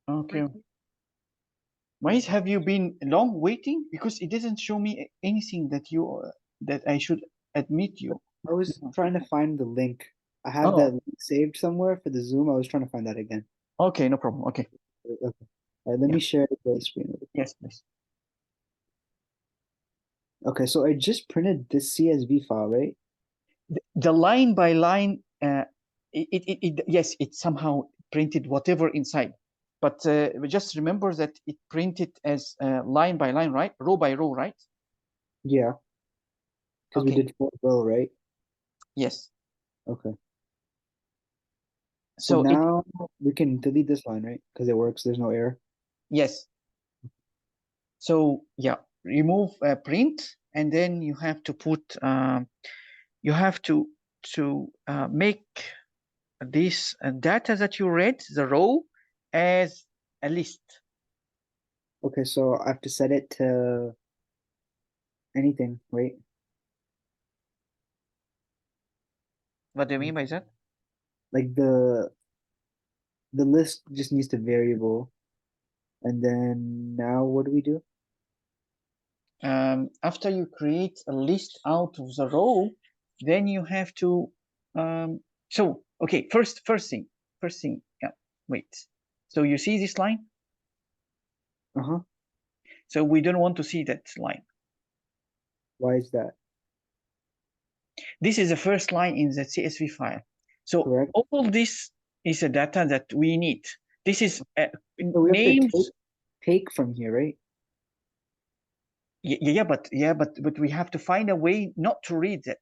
Okay. Why have you been long waiting? Because it doesn't show me anything that you that I should admit you. I was trying to find the link. I have Oh, that link saved somewhere for the Zoom. I was trying to find that again. okay, no problem. Okay. Okay. All right, let Yeah. me share the screen. Yes, please. Okay, so I just printed this CSV file, right? The line by line, yes, it somehow printed whatever inside, but just remember that it printed as line by line, right? Row by row, right? Yeah, because we Okay. did 4 row, right? Yes. Okay. So So it, now we can delete this line, right? Because it works. There's no error. yes. So yeah, remove print, and then you have to put, you have to make this data that you read, the row, as a list. Okay, so I have to set it to anything, right? What do you mean by that? Like the list just needs to variable. And then now what do we do? After you create a list out of the row, then you have to, so, okay, first thing, yeah, wait. So you see this line? Uh-huh. So we don't want to see that line. Why is that? This is the first line in the CSV file. So Correct. all this is a data that we need. This is So we have to names. take from here, right? But we have to find a way not to read that.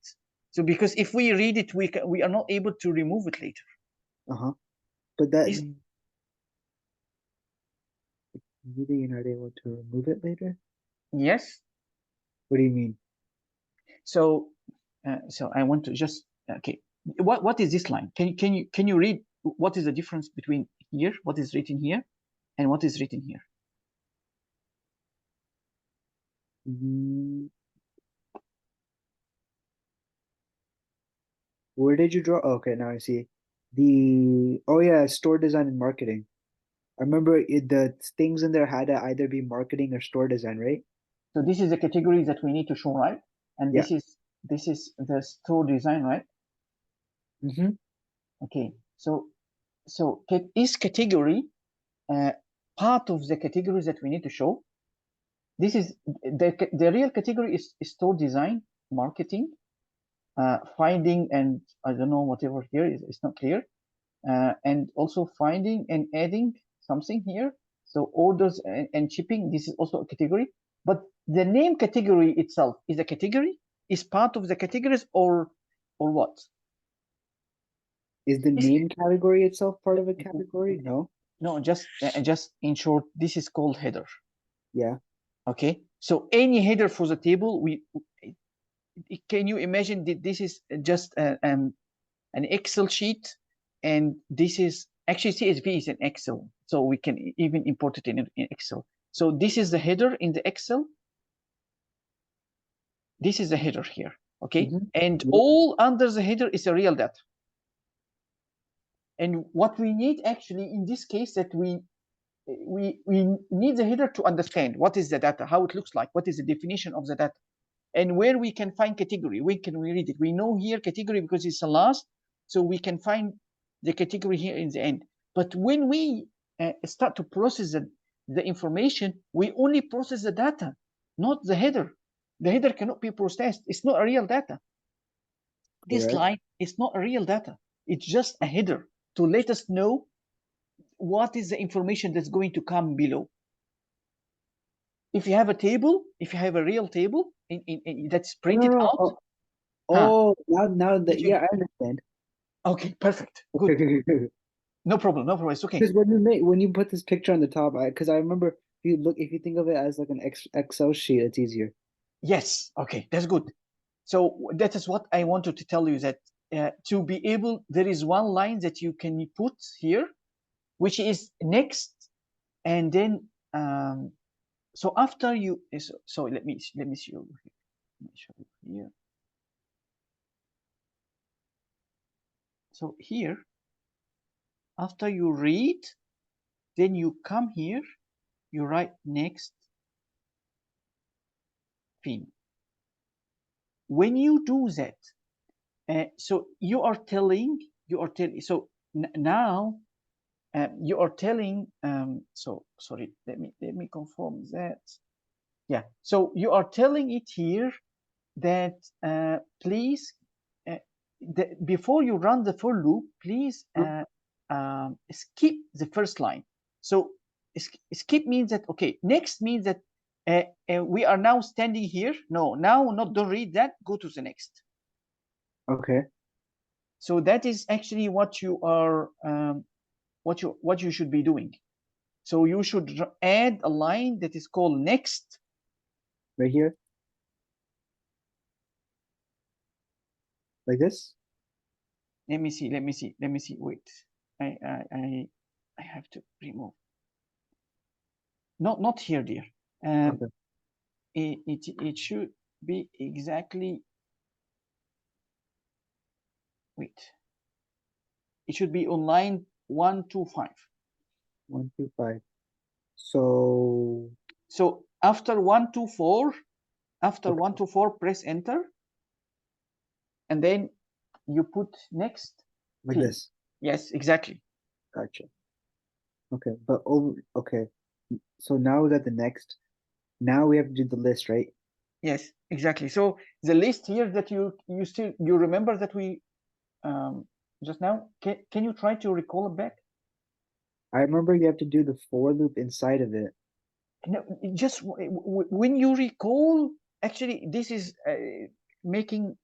So because if we read it, we are not able to remove it later. Uh-huh. But that This, maybe you're not able to remove it later? yes. What do you mean? So so I want to just, okay. What is this line? Can you read what is the difference between here, what is written here, and what is written here? Mm, where did you draw? Oh, okay, now I see. Oh yeah, store design and marketing. I remember the things in there had to either be marketing or store design, right? So this is the category that we need to show, right? And Yeah. this is the store design, right? Mm-hmm. Okay. So is category uh, part of the categories that we need to show? This is the real category is store design, marketing, finding, and I don't know, whatever here is not clear, and also finding and adding something here. So orders and shipping, this is also a category. But the name category itself is a category, is part of the categories, or what? Is the This, name category itself part of a category? No. no, just in short, this is called header. Yeah. Okay, so any header for the table, can you imagine that this is just an Excel sheet, and this is actually CSV is in Excel, so we can even import it in Excel. So this is the header in the Excel. This is the header here, okay? Mm-hmm. And Yep. all under the header is a real data. And what we need actually in this case, that we need the header to understand what is the data, how it looks like, what is the definition of the data, and where we can find category. When can we read it? We know here category because it's the last, so we can find the category here in the end. But when we start to process the information, we only process the data, not the header. The header cannot be processed. It's not a real data. This Correct. line is not a real data. It's just a header to let us know what is the information that's going to come below. If you have a table, if you have a real table that's Oh, no, printed no. out, Oh, huh? oh, now that Did you? yeah, I understand. Okay, perfect, good. Because No problem, no problem. It's okay. when you put this picture on the top, because I remember if you think of it as like an Excel sheet, it's easier. Yes, okay, that's good. So that is what I wanted to tell you, that to be able, there is one line that you can put here, which is next, and then so after you so let me show you here. Let me show you here. So here, after you read, then you come here, you write next theme. When you do that, so you are telling, so now you are telling, so sorry, let me confirm that. Yeah, so you are telling it here that please, before you run the for loop, please skip the first line. So skip means that, okay, next means that we are now standing here. No, now not, don't read that, go to the next. Okay. So that is actually what you are, what you should be doing. So you should add a line that is called next. Right here. Like this? Let me see. Wait, I have to remove. Not here, dear. Okay. It should be exactly. Wait. It should be on line 125. 125. So After 124, after 124, press enter, and then you put next. like this. Yes, exactly. Gotcha. Okay, but okay. So now we got the next. Now we have to do the list, right? Yes, exactly. So the list here that you remember that we just now, can you try to recall it back? I remember you have to do the for loop inside of it. No, just when you recall, actually this is making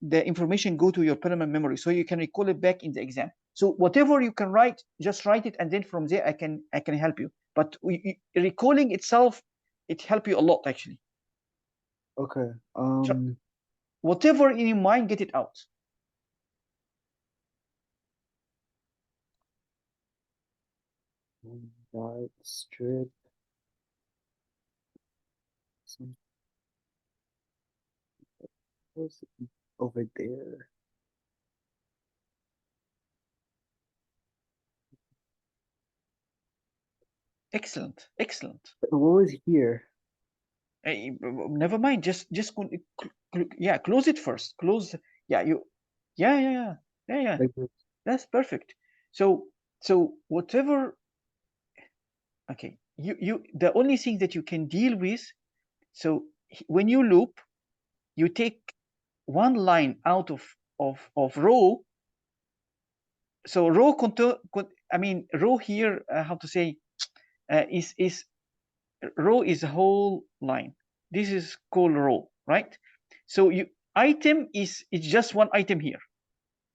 the information go to your permanent memory, so you can recall it back in the exam. So whatever you can write, just write it, and then from there I can help you. But recalling itself, it help you a lot actually. Okay. Whatever in your mind, get it out. Dot strip. What's over there? Excellent, excellent. What was here? Never mind. Just yeah. Close it first. Close. Yeah. Yeah. Like this. That's perfect. So whatever. Okay. The only thing that you can deal with. So when you loop, you take one line out of row. So row row here. How to say? Is row is a whole line. This is called row, right? So item is, it's just one item here.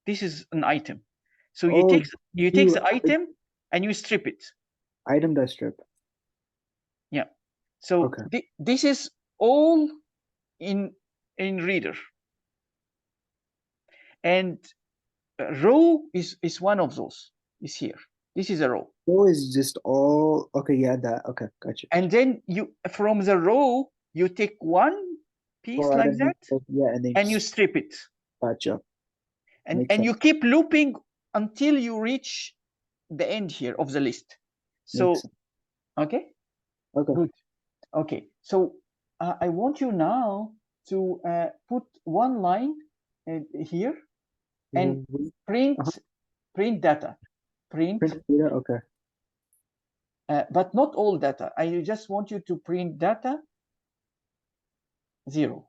This is an item. So you take the item and you strip it. Item dot strip. Yeah. So okay. This is all in reader, and row is one of those. Is here. This is a row. Row is just all okay. Yeah, that okay. Gotcha. And then you, from the row, you take one piece like that, yeah, and you strip it. Gotcha. And you keep looping until you reach the end here of the list. So okay, good. Okay, so I want you now to put one line here and print data. Print data. Okay. But not all data. I just want you to print data 0.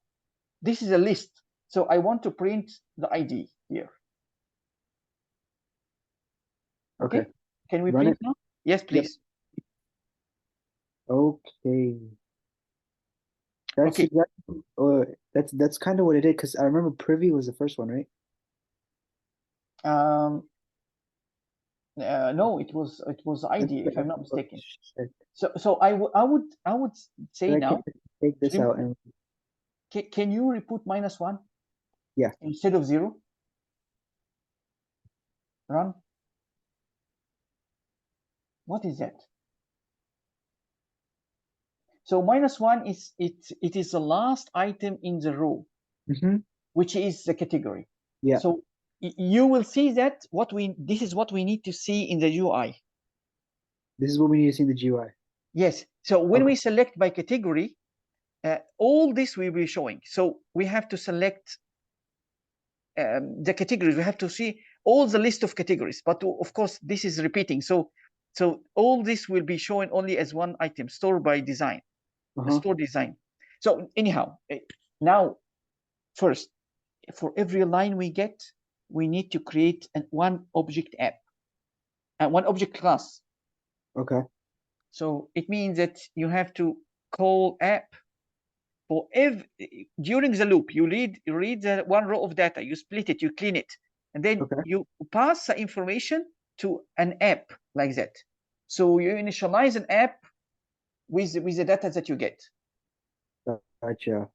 This is a list, so I want to print the ID here. Okay. Can we print now? Yes, please. Okay. That's exactly. That's kind of what it did, because I remember privy was the first one, right? No, it was ID, if I'm not mistaken. So I would say now. Take this out and. Can you reput -1? Yeah. Instead of 0. Run. What is that? So -1 is it is the last item in the row, which is the category. Yeah. So you will see that this is what we need to see in the UI. This is what we need to see in the GUI. Yes. So when Okay. we select by category, all this will be showing. So we have to select the categories. We have to see all the list of categories. But of course, this is repeating. So all this will be shown only as one item, store by design, store design. So anyhow, now first, for every line we get, we need to create one object app and one object class. Okay. So it means that you have to call app for during the loop. You read the one row of data, you split it, you clean it, and then Okay. you pass the information to an app like that. So you initialize an app with the data that you get. Gotcha.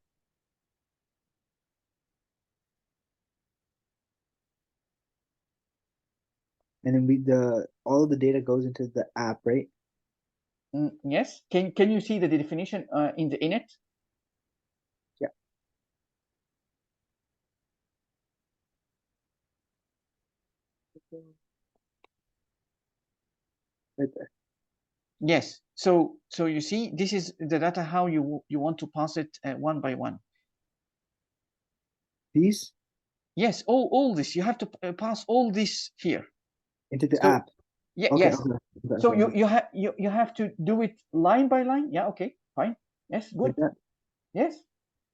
And then all of the data goes into the app, right? Yes. Can you see the definition in the init? Yeah. Right there. Yes. So you see, this is the data how you want to pass it one by one. These Yes, all this you have to pass all this here into the so app. yeah. Okay. Yes. Okay. Okay. So Okay. you have to do it line by line. Yeah, okay, fine. Yes, good. Like that. Yes,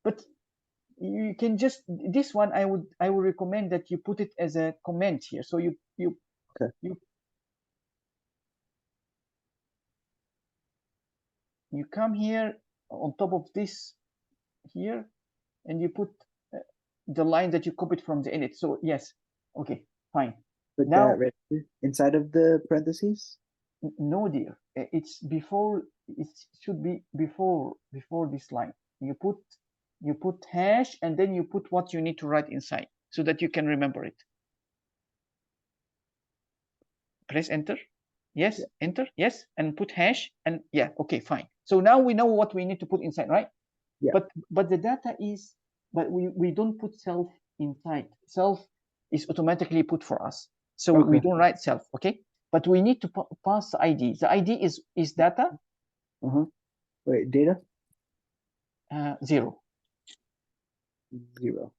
but you can just this one I would recommend that you put it as a comment here. So Okay. you come here on top of this here and you put the line that you copied from the init. So yes, okay, fine. Put Now that right inside of the parentheses. no, dear, it's before. It should be before this line. You put hash and then you put what you need to write inside so that you can remember it. Press enter. Yes, Yeah. enter. Yes, and put hash and yeah, okay, fine. So now we know what we need to put inside, right? Yeah. But the data is, but we don't put self inside. Self is automatically put for us. So we Okay. don't write self, okay? But we need to pass the ID. The ID is data Wait, data 0. 0.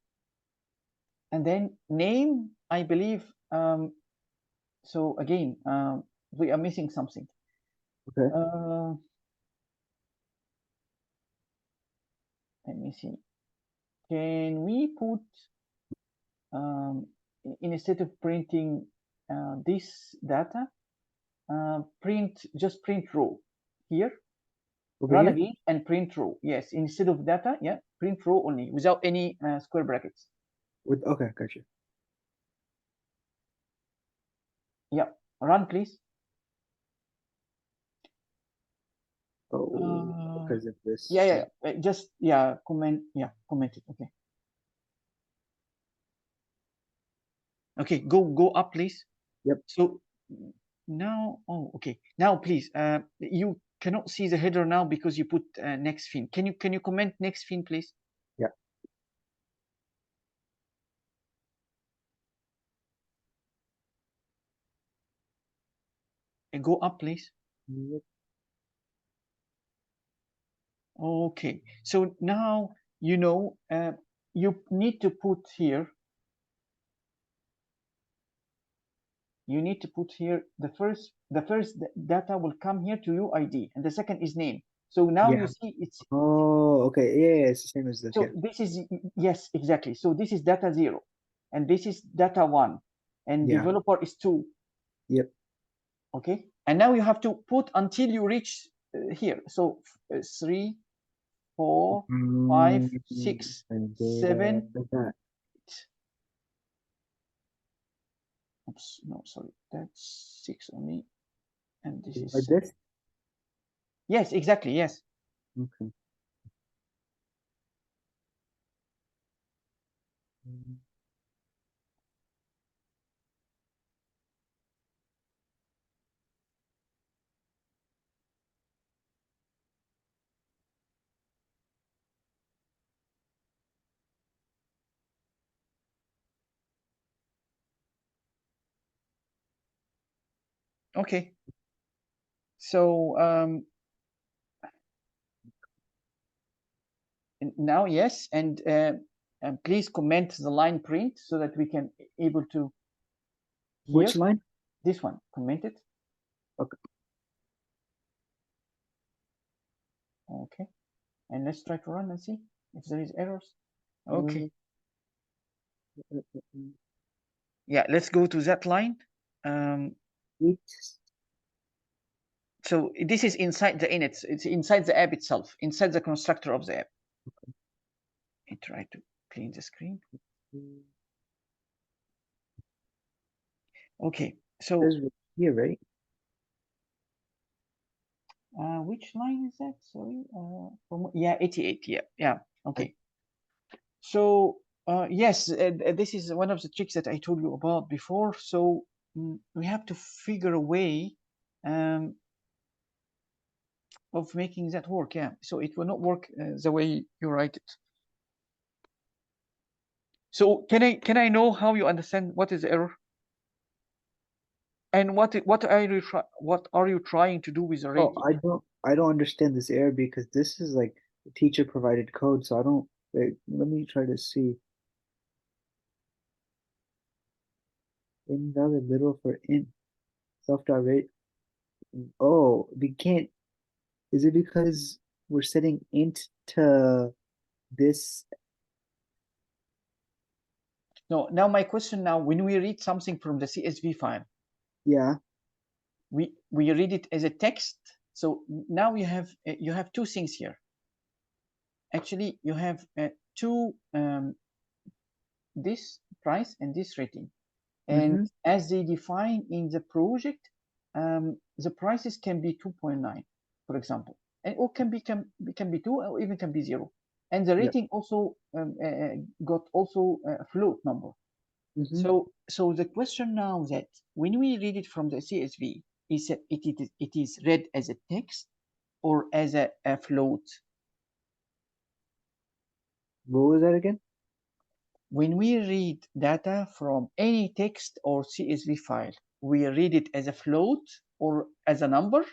And then name, I believe. So again, we are missing something. Okay. Let me see. Can we put instead of printing this data, just print row here. Over Run here. again and print row. Yes, instead of data, yeah, print row only without any square brackets. Okay, gotcha. Yeah, run please. Because of this. Yeah. Just comment. Yeah, comment it. Okay. Okay, go up, please. Yep. So now, oh, okay. Now, please, you cannot see the header now because you put next fin. Can you comment next fin, please? Yeah. And go up, please. Yep. Okay. So now you know you need to put here. You need to put here the first data will come here to UID and the second is name. So now you Yeah. see it's Oh, okay. Yeah, it's the same as this. so Yeah. this is yes, exactly. So this is data 0 and this is data 1 and Yeah. developer is 2. Yep. Okay. And now you have to put until you reach here. So 3, 4, 5, 6, And data 7. like that. Oops, no, sorry, that's 6 only, and this is Like 7. this? Yes, exactly, yes. Okay. Okay. So now, yes, and please comment the line print so that we can able to hear. Which line? This one, comment it. Okay. Okay, and let's try to run and see if there is errors. Okay. Yeah, let's go to that line. So this is inside the init. It's inside the app itself, inside the constructor of the app. Okay. I try to clean the screen. Okay, so here, right? which line is that? Sorry, yeah, 88. Yeah. Okay. So yes, this is one of the tricks that I told you about before. So we have to figure a way of making that work. Yeah, so it will not work the way you write it. So can I know how you understand what is the error? And what are you trying to do with the rating? I don't understand this error because this is like teacher provided code, so I don't. Wait, let me try to see. Invalid literal for int self.rate. Oh, we can't. Is it because we're setting int to this? No. Now my question now, when we read something from the CSV file, Yeah. we read it as a text. So now you have two things here. Actually, you have two this price and this rating, and as they define in the project, the prices can be 2.9, for example, and or can be 2 or even can be 0, and the rating also got also a float number. So the question now that when we read it from the CSV, is that it is read as a text or as a float? What was that again? When we read data from any text or CSV file, we read it as a float or as a number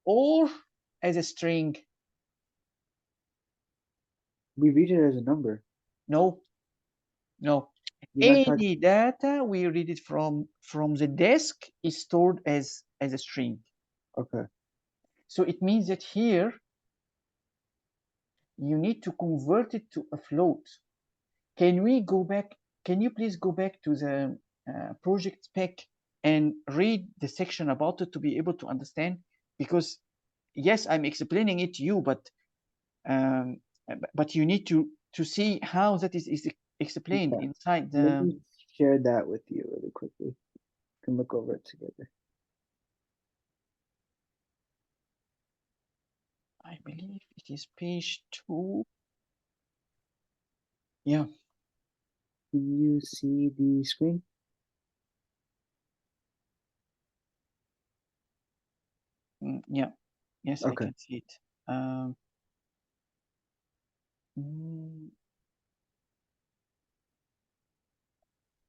or as a string? We read it as a number. No. Any data we read it from the desk is stored as a string. Okay. So it means that here you need to convert it to a float. Can we go back? Can you please go back to the project spec and read the section about it to be able to understand? Because yes, I'm explaining it to you, but you need to see how that is explained inside the. Let me share that with you really quickly. We can look over it together. I believe it is page 2. Yeah. Can you see the screen? Yeah. Yes, okay. I can see it.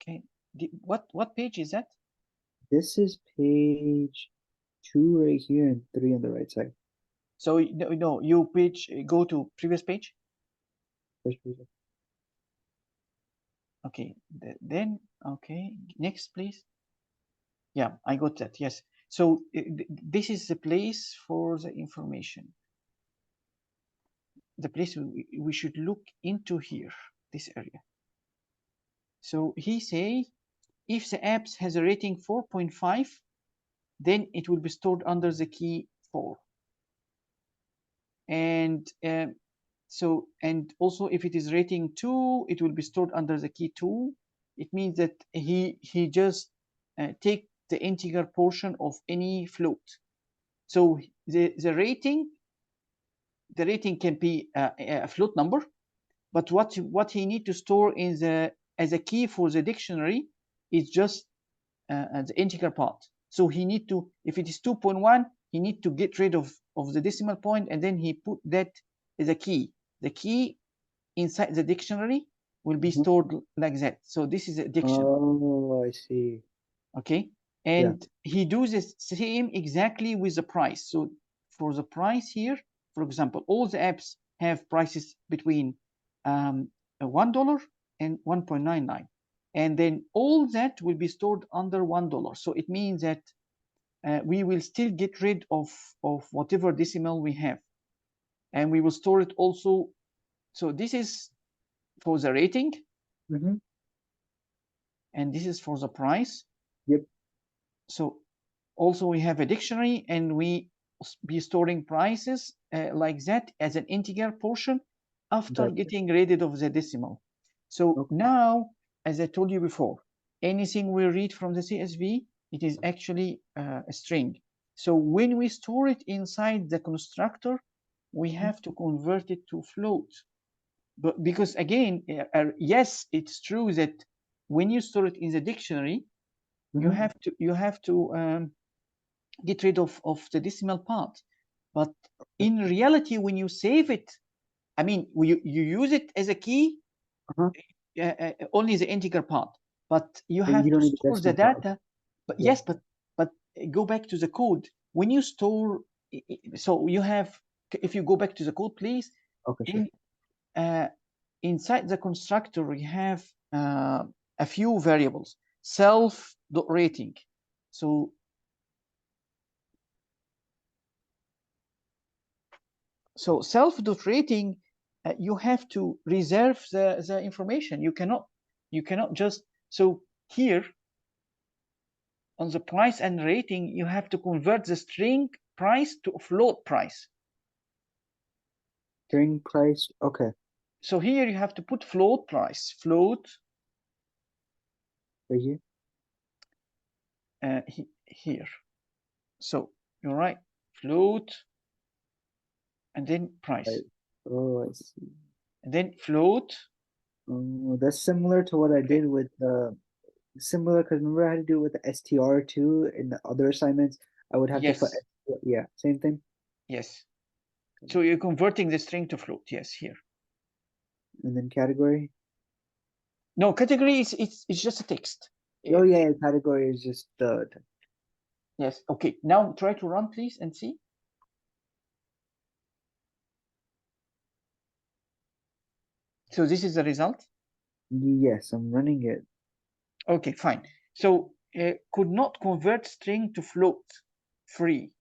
Okay. What page is that? This is page 2 right here and 3 on the right side. So no, you go to previous page. First page. Okay, then okay, next please. Yeah, I got that. Yes. So this is the place for the information. The place we should look into here, this area. So he say, if the apps has a rating 4.5, then it will be stored under the key 4. And so, and also if it is rating 2, it will be stored under the key 2. It means that he just take the integer portion of any float. So the rating can be a float number, but what he need to store in the as a key for the dictionary is just the integer part. So he need to, if it is 2.1, he need to get rid of the decimal point, and then he put that as a key. The key inside the dictionary will be stored like that. So this is a dictionary. Oh, I see. Okay. And he does the same exactly with the price. So for the price here, for example, all the apps have prices between $1 and 1.99, and then all that will be stored under $1. So it means that we will still get rid of whatever decimal we have, and we will store it also. So this is for the rating, and this is for the price. Yep. So also we have a dictionary, and we be storing prices like that as an integer portion after getting rid of the decimal. So now, as I told you before, anything we read from the CSV, it is actually a string. So when we store it inside the constructor, we have to convert it to float. But because again, yes, it's true that when you store it in the dictionary, you have to get rid of the decimal part. But in reality, when you save it, I mean, you use it as a key, only the integer part, but you have to store the data. But yes, but go back to the code. When you store, so you have, if you go back to the code, please. Okay, sure. Inside the constructor, we have a few variables, self.rating. So self.rating, you have to reserve the information. You cannot just, so here on the price and rating, you have to convert the string price to a float price. String price, okay. So here you have to put float price, float. Right here? Here. So you're right, float, and then price. Right. Oh, I see. And then float. Oh, that's similar to what I did with similar, because remember I had to do it with the str too in the other assignments. I would have to put, yeah, same thing. Yes. So you're converting the string to float. Yes, here. And then category. No, category is it's just a text. Oh yeah, category is just the. Yes. Okay. Now try to run, please, and see. So this is the result. Yes, I'm running it. Okay, fine. So could not convert string to float free.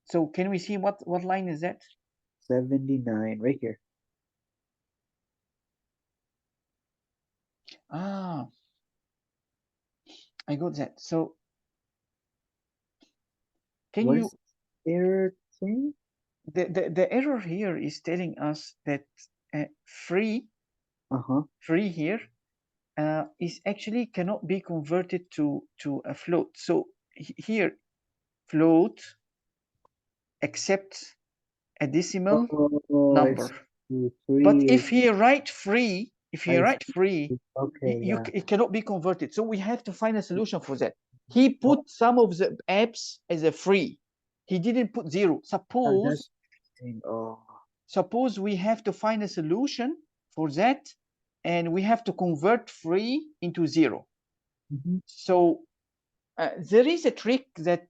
So can we see what line is that? 79 right here. Ah, I got that. So can What you? is error thing? The error here is telling us that free here is actually cannot be converted to a float. So here float except a decimal number. But if he write free, okay, it cannot be converted. So we have to find a solution for that. He put some of the apps as a free. He didn't put 0. Suppose we have to find a solution for that, and we have to convert free into 0. So there is a trick that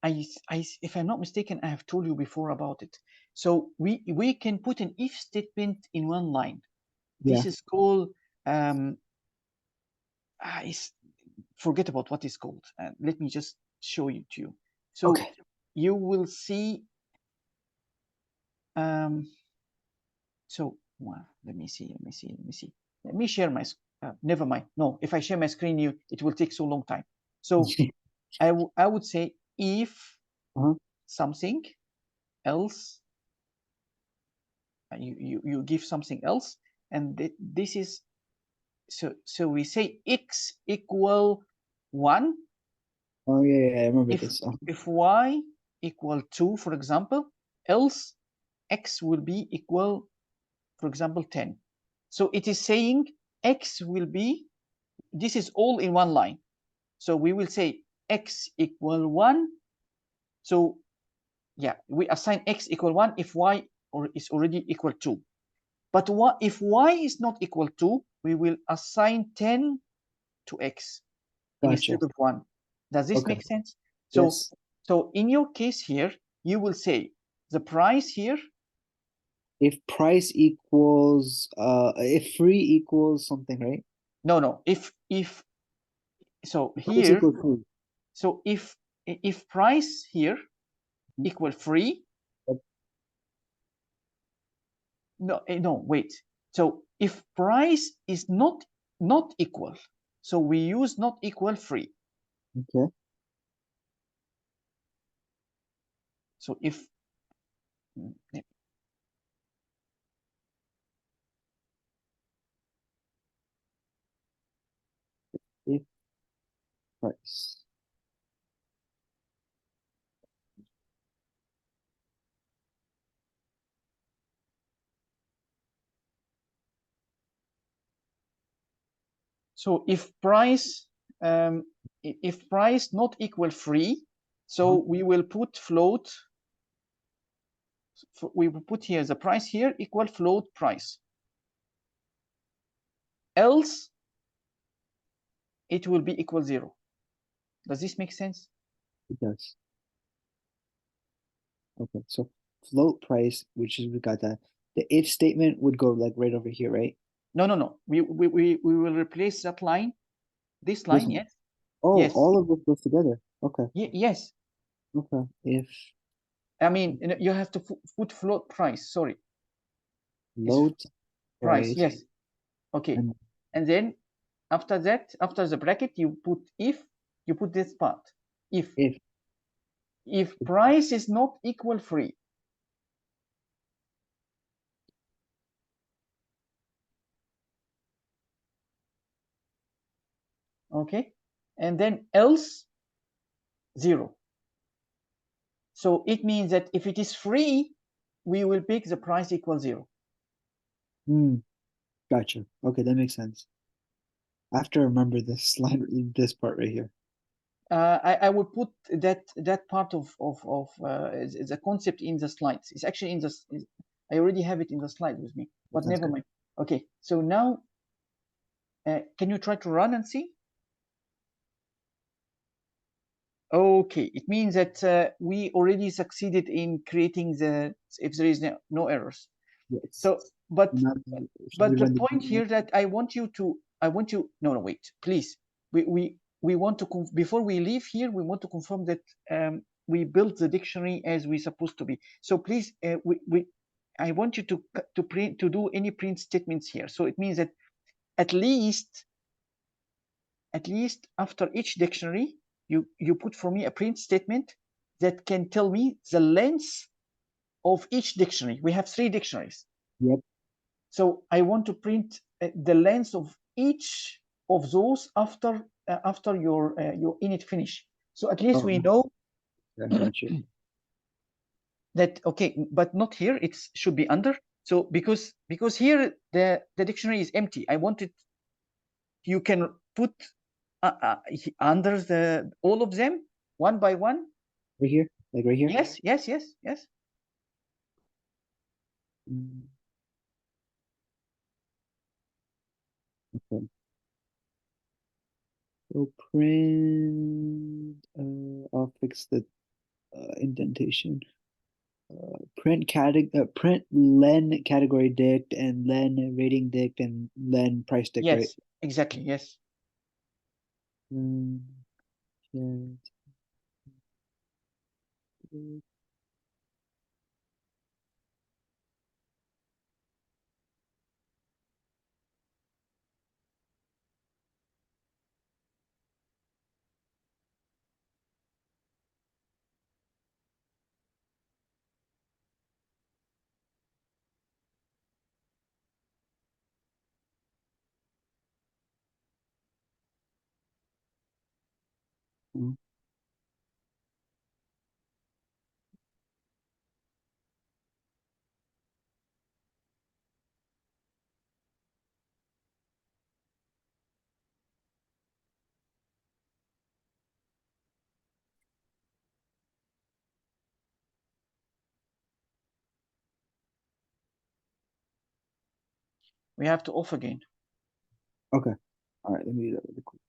if I'm not mistaken, I have told you before about it. So we can put an if statement in one line. This is called forget about what it's called. Let me just show you to you. So you will see. So let me see. Let me share my. Never mind. No, if I share my screen, it will take so long time. So I would say if something else, you give something else, and this is so we say x equal 1. Oh yeah, I remember this. If y equal 2, for example, else x will be equal, for example, 10. So it is saying x will be, this is all in one line. So we will say x equal 1. So yeah, we assign x equal 1 if y is already equal 2. But if y is not equal to, we will assign 10 to x. instead Gotcha. of 1. Does this Okay. make sense? Yes. So in your case here, you will say the price here. If price equals if free equals something, right? No. If so Price here, equals free. so if price here equal free. Yep. No, wait. So if price is not equal, so we use not equal free. Okay. So if If price. so if price not equal free, so we will put float. We will put here the price here equal float price. Else it will be equal 0. Does this make sense? It does. Okay, so float price, which is we got that. The if statement would go like right over here, right? No. We will replace that line. This This line, one. yes. Oh, Yes. all of this goes together. Okay. Yes. Okay. If I mean, you have to put float price. Sorry. float Price. price Yes. Okay. And then after that, after the bracket, you put if, you put this part. If price is not equal free. Okay. And then else 0. So it means that if it is free, we will pick the price equal 0. Gotcha. Okay, that makes sense. I have to remember this line, this part right here. I will put that part of the concept in the slides. It's actually in the. I already have it in the slide with me, but never mind. Okay, so now, can you try to run and see? Okay, it means that we already succeeded in creating if there is no errors. Yes. So, but the point here that I want you, no, wait, please. We want to, before we leave here, we want to confirm that we built the dictionary as we supposed to be. So please, I want you to do any print statements here. So it means that at least after each dictionary, you put for me a print statement that can tell me the length of each dictionary. We have 3 dictionaries. Yep. So I want to print the length of each of those after your init finish. So at least we know that, okay, but not here. It should be under. So because here the dictionary is empty. I want it. You can put under all of them one by one. Right here, like right here. Yes. Okay. So print. I'll fix the indentation. Print len category dict and len rating dict and len price dict, right? Yes, exactly. Yes. Yeah. We have to off again. Okay. All right. Let me do that really quick.